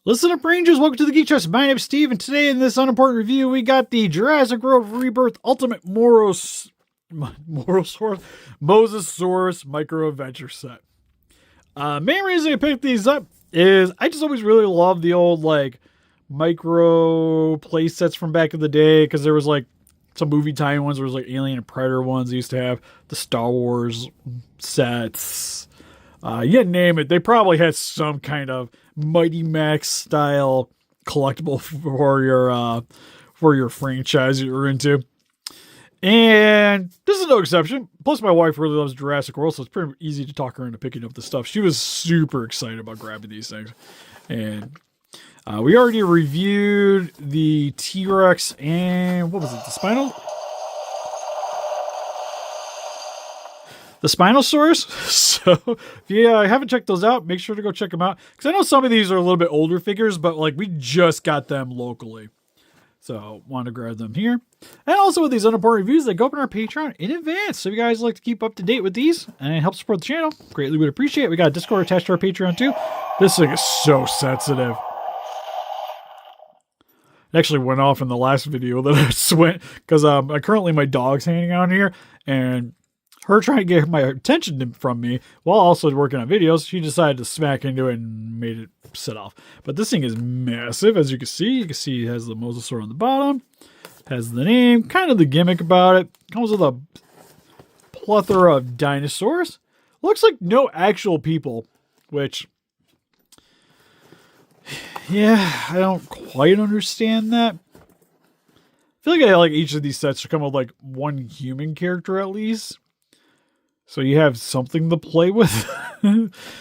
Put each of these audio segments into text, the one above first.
Listen up, Rangers. Welcome to the Geek Chest. My name's Steve, and today in this unimportant review, we got the Jurassic World Rebirth Ultimate Mosasaurus Micro Adventure Set. Main reason I picked these up is I just always really loved the old micro play sets from back in the day, because there was some movie time ones. There was Alien and Predator ones. They used to have the Star Wars sets. You name it. They probably had some kind of Mighty Max style collectible for your franchise you're into. And this is no exception. Plus, my wife really loves Jurassic World, so it's pretty easy to talk her into picking up the stuff. She was super excited about grabbing these things. And we already reviewed the T-Rex and what was it? The Spinosaurus. So if you haven't checked those out, make sure to go check them out. Because I know some of these are a little bit older figures, but we just got them locally. So want to grab them here. And also with these unimportant reviews, they go up on our Patreon in advance. So if you guys like to keep up to date with these and help support the channel, greatly would appreciate it. We got a Discord attached to our Patreon too. This thing is so sensitive. It actually went off in the last video that I went because currently my dog's hanging out here, and her trying to get my attention from me while also working on videos, she decided to smack into it and made it set off. But this thing is massive, as you can see. You can see it has the Mosasaurus on the bottom, has the name, kind of the gimmick about it. Comes with a plethora of dinosaurs. Looks like no actual people, which, yeah, I don't quite understand that. I feel like each of these sets should come with one human character at least. So you have something to play with.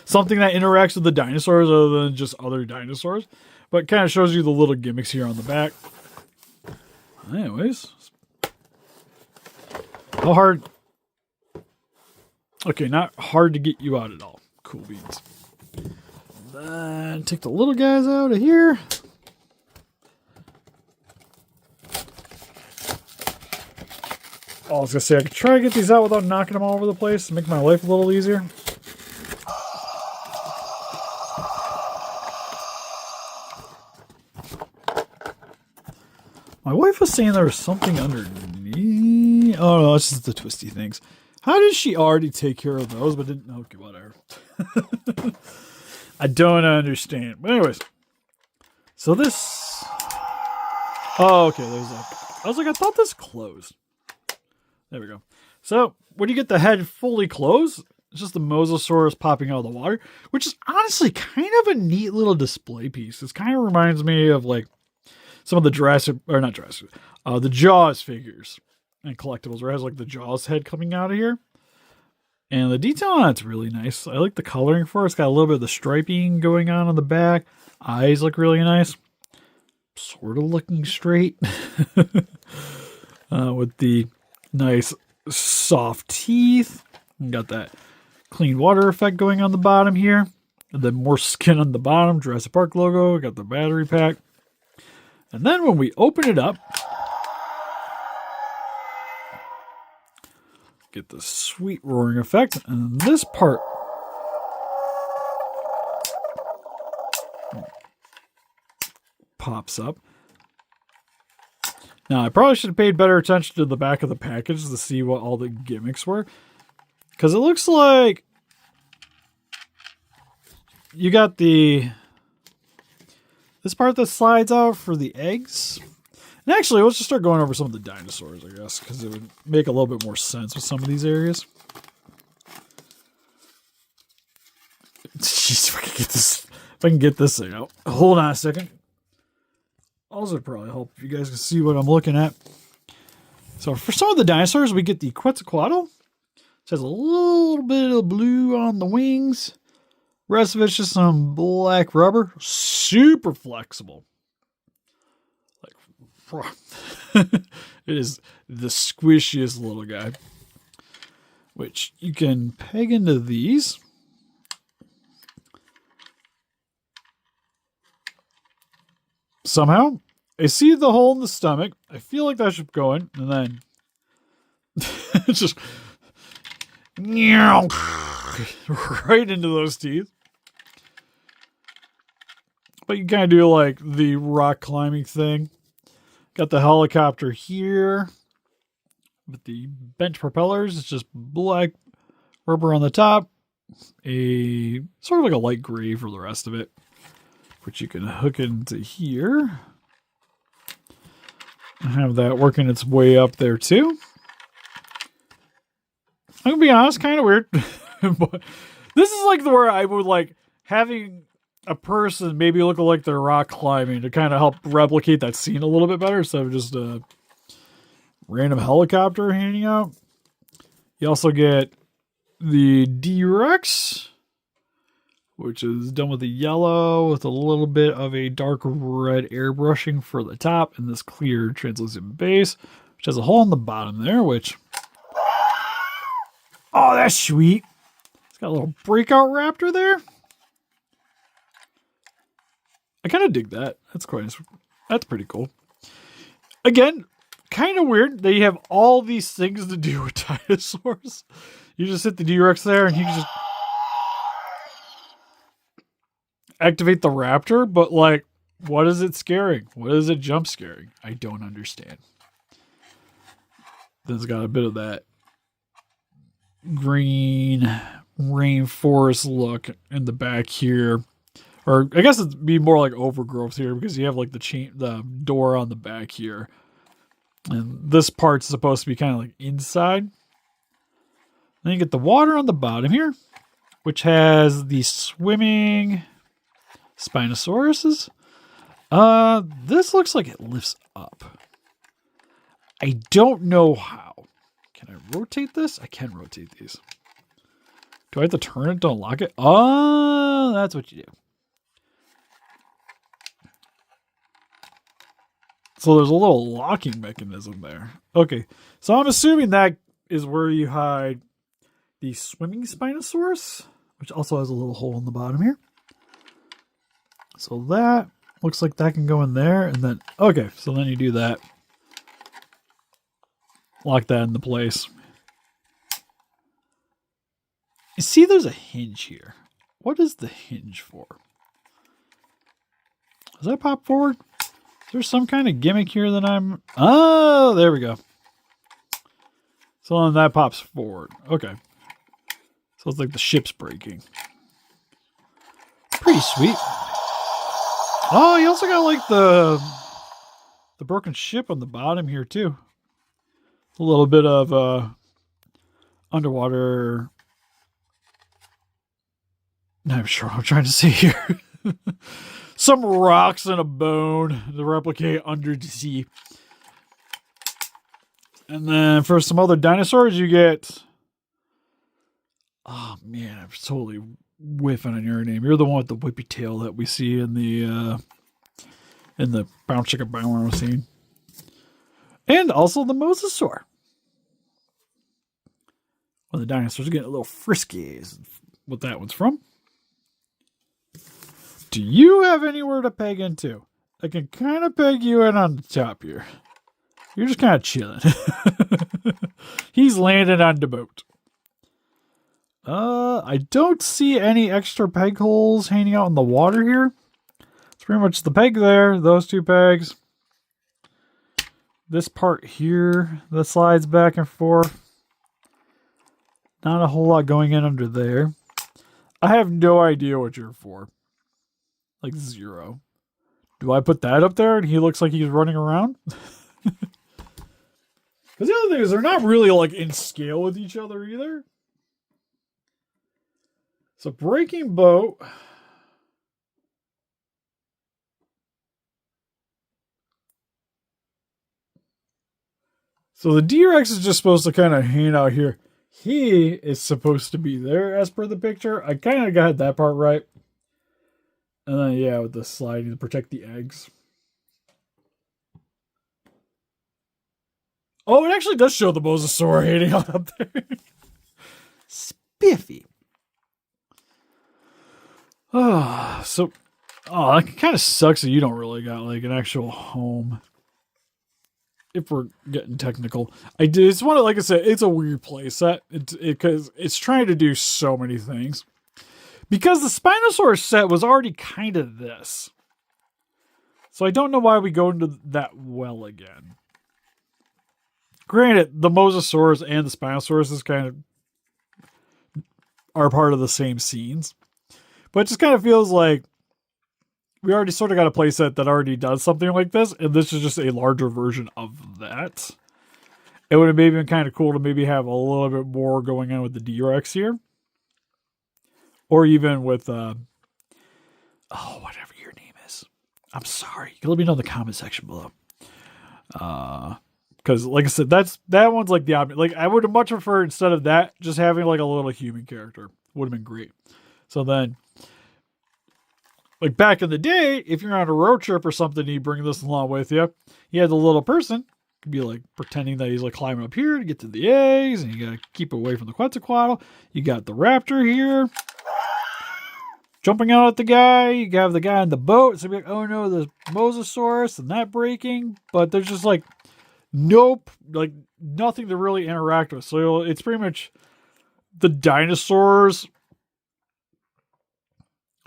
Something that interacts with the dinosaurs other than just other dinosaurs. But kind of shows you the little gimmicks here on the back. Anyways. How hard? Okay, not hard to get you out at all. Cool beans. Then take the little guys out of here. Oh, I was going to say, I could try to get these out without knocking them all over the place to make my life a little easier. My wife was saying there was something underneath. Oh, no, it's just the twisty things. How did she already take care of those, but didn't? Okay, whatever. I don't understand. But anyways. So this. Oh, okay, there's that. I was like, I thought this closed. There we go. So, when you get the head fully closed, it's just the Mosasaurus popping out of the water, which is honestly kind of a neat little display piece. This kind of reminds me of some of the the Jaws figures and collectibles, where it has the Jaws head coming out of here. And the detail on it's really nice. I like the coloring for it. It's got a little bit of the striping going on the back. Eyes look really nice. Sort of looking straight. With the nice soft teeth. You got that clean water effect going on the bottom here. And then more skin on the bottom. Jurassic Park logo. Got the battery pack. And then when we open it up, get the sweet roaring effect. And this part pops up. Now, I probably should have paid better attention to the back of the package to see what all the gimmicks were. Because it looks like you got this part that slides out for the eggs. And actually, let's just start going over some of the dinosaurs, I guess. Because it would make a little bit more sense with some of these areas. Jeez, if I can get this thing out. Hold on a second. Also, probably help if you guys can see what I'm looking at. So, for some of the dinosaurs, we get the Quetzalcoatl. It has a little bit of blue on the wings. Rest of it's just some black rubber. Super flexible. It is the squishiest little guy. Which you can peg into these. Somehow, I see the hole in the stomach. I feel like that should go in, and then just right into those teeth. but you kind of do like the rock climbing thing. Got the helicopter here with the bent propellers. It's just black rubber on the top. A sort of like a light gray for the rest of it, which you can hook into here. I have that working its way up there too. I'm gonna be honest, kind of weird. But this is like where I would like having a person maybe look like they're rock climbing to kind of help replicate that scene a little bit better. So just a random helicopter hanging out. You also get the Deluxe, which is done with the yellow with a little bit of a dark red airbrushing for the top and this clear translucent base, which has a hole in the bottom there, which... Oh, that's sweet. It's got a little breakout raptor there. I kind of dig that. That's quite nice. That's pretty cool. Again, kind of weird that you have all these things to do with dinosaurs. You just hit the D-Rex there and you can just activate the raptor, but like, what is it scaring? What is it jump scaring? I don't understand. Then it's got a bit of that green rainforest look in the back here. Or I guess it'd be more like overgrowth here because you have like the door on the back here. And this part's supposed to be kind of like inside. Then you get the water on the bottom here, which has the swimming Spinosauruses. This looks like it lifts up. I don't know how. Can I rotate this? I can rotate these. Do I have to turn it to unlock it? Oh, that's what you do. So there's a little locking mechanism there. Okay, so I'm assuming that is where you hide the swimming Spinosaurus, which also has a little hole in the bottom here. So that looks like that can go in there. And then, okay, so then you do that. Lock that into place. You see there's a hinge here. What is the hinge for? Does that pop forward? Is there some kind of gimmick here that I'm... Oh, there we go. So then that pops forward. Okay. So it's like the ship's breaking. Pretty sweet. Oh, you also got like the broken ship on the bottom here too. A little bit of underwater... I'm sure what I'm trying to say here. Some rocks and a bone to replicate under the sea. And then for some other dinosaurs, you get... Oh, man, I'm totally whiffing on your name. You're the one with the whippy tail that we see in the Bounce Chicka Bow scene. And also the Mosasaur. When the dinosaurs are getting a little frisky is what that one's from. Do you have anywhere to peg into? I can kind of peg you in on the top here. You're just kind of chilling. He's landing on the boat. I don't see any extra peg holes hanging out in the water here. It's pretty much the peg there, those two pegs. This part here that slides back and forth. Not a whole lot going in under there. I have no idea what you're for. Like 0. Do I put that up there and he looks like he's running around? Because the other thing is they're not really like in scale with each other either. So breaking boat. So the D-Rex is just supposed to kind of hang out here. He is supposed to be there as per the picture. I kind of got that part right. And then, yeah, with the sliding to protect the eggs. Oh, it actually does show the Mosasaur hanging out up there. Spiffy. Oh, so... Oh, it kind of sucks that you don't really got, like, an actual home. If we're getting technical. It's one of, like I said, it's a weird playset. Because it's trying to do so many things. Because the Spinosaurus set was already kind of this. So I don't know why we go into that well again. Granted, the Mosasaurus and the Spinosaurus is kind of are part of the same scenes. But it just kind of feels like we already sort of got a playset that already does something like this, and this is just a larger version of that. It would have maybe been kind of cool to maybe have a little bit more going on with the D-Rex here. Or even with, whatever your name is. I'm sorry. You can let me know in the comment section below. Because, like I said, that one's like the opposite. Like, I would have much preferred, instead of that, just having like a little human character. Would have been great. So then, like back in the day, if you're on a road trip or something, you bring this along with you. You had the little person. Could be like pretending that he's like climbing up here to get to the eggs, and you gotta keep away from the Quetzalcoatl. You got the raptor here, jumping out at the guy. You have the guy on the boat. So be like, oh no, the Mosasaurus and that breaking. But there's just like, nope, like nothing to really interact with. So it's pretty much the dinosaurs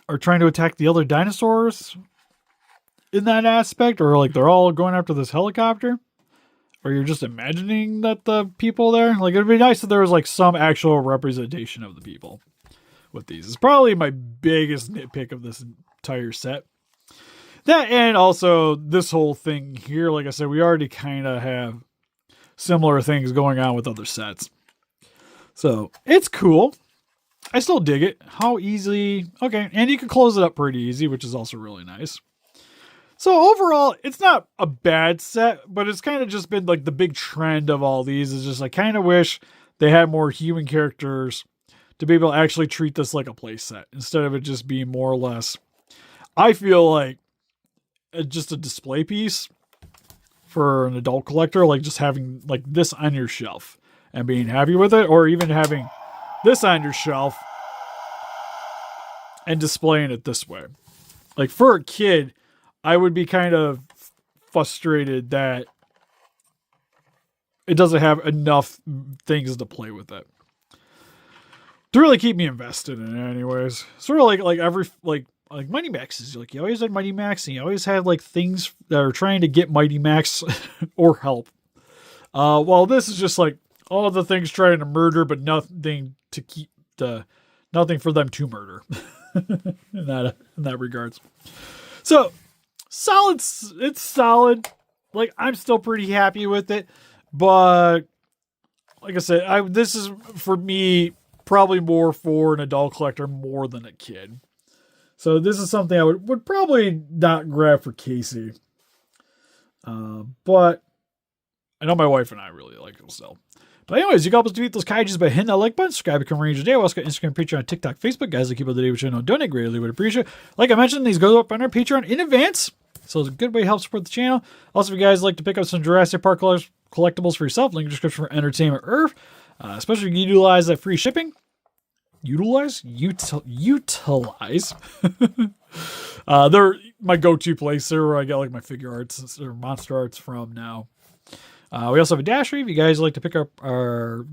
are trying to attack the other dinosaurs in that aspect, or like they're all going after this helicopter. Or you're just imagining that the people there, like it'd be nice if there was like some actual representation of the people with these. It's probably my biggest nitpick of this entire set. That, and also this whole thing here, like I said, we already kind of have similar things going on with other sets. So it's cool. I still dig it. How easy. Okay. And you can close it up pretty easy, which is also really nice. So overall, it's not a bad set, but it's kind of just been like the big trend of all these is just I kind of wish they had more human characters to be able to actually treat this like a play set instead of it just being more or less, I feel like, just a display piece for an adult collector, like just having like this on your shelf and being happy with it, or even having this on your shelf and displaying it this way. Like for a kid, I would be kind of frustrated that it doesn't have enough things to play with it to really keep me invested in it anyways. Sort of like every, like Mighty Maxes. Like you always had Mighty Max and you always had like things that are trying to get Mighty Max or help. While this is just like all the things trying to murder, but nothing to keep nothing for them to murder in that regards. So solid. It's solid. Like I'm still pretty happy with it, but like I said, this is for me probably more for an adult collector more than a kid. So this is something I would probably not grab for Casey. But I know my wife and I really like it still. But anyways, you can help us defeat those kaijus by hitting that like button, subscribe, become Ranger today. We also got Instagram, Patreon, TikTok, Facebook. Guys that keep up to date with channel, donate greatly, would appreciate it. Like I mentioned, these go up on our Patreon in advance. So it's a good way to help support the channel. Also, if you guys like to pick up some Jurassic Park collectibles for yourself, link in the description for Entertainment Earth. Especially if you utilize that free shipping. Utilize. They're my go-to place there where I get like my figure arts or monster arts from now. We also have a dashery if you guys like to pick up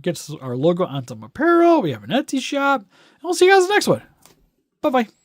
get our logo on some apparel. We have an Etsy shop. And we'll see you guys in the next one. Bye-bye.